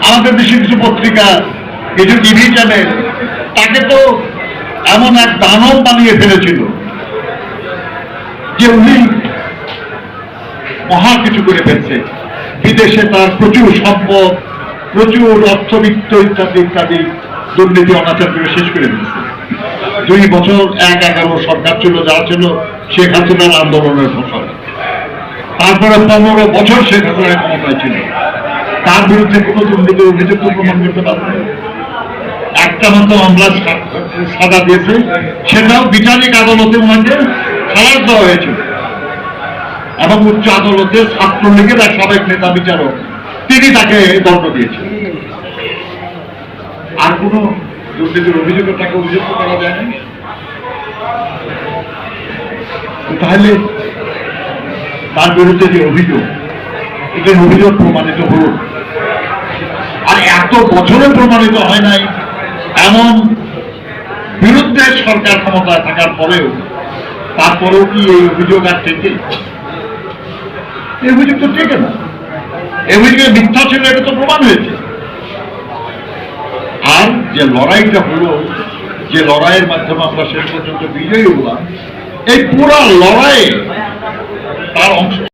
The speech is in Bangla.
আমাদের দেশে কিছু পত্রিকা, কিছু টিভি চ্যানেল তাকে তো এমন এক দানব বানিয়ে ফেলেছিল যে উনি মহা কিছু করে ফেলছে। বিদেশে তার প্রচুর সম্পদ, প্রচুর অর্থবিত্ত ইত্যাদি ইত্যাদি দুর্নীতি অনাচার করে শেষ করে দিয়েছে। 2 বছর 11 সরকার ছিল, যা ছিল শেখ হাসিনার আন্দোলনের ফসল। তারপরে 15 বছর শেখ হাসিনা ক্ষমতায় ছিল, তার বিরুদ্ধে কোনো দুর্নীতির অভিযোগ প্রমাণ করতে পারবে না। একটা মাত্র মামলা সাজা দিয়েছে, সেটাও বিচারিক আদালতে ওনাকে খালাস দেওয়া হয়েছিল এবং উচ্চ আদালতে ছাত্রলীগের এক সাবেক নেতা বিচারক তিনি তাকে দণ্ড দিয়েছেন। আর কোন দুর্নীতির অভিযোগে তাকে অভিযুক্ত করা যায়নি। তাহলে তার বিরুদ্ধে যে অভিযোগ, এটার অভিযোগ প্রমাণিত হল, আর এত বছরে প্রমাণিত হয় নাই এমন বিরুদ্ধে সরকার ক্ষমতায় থাকার পরেও, তারপরেও কি এই অভিযোগ আর টেকে? এই অভিযোগ তো টেকে না। এই অভিযোগে মিথ্যা ছিল, এটা তো প্রমাণ হয়েছে। আর যে লড়াইটা হলো, যে লড়াইয়ের মাধ্যমে আমরা শেষ পর্যন্ত বিজয়ী হলাম, এই পুরো লড়াইয়ে তার অংশ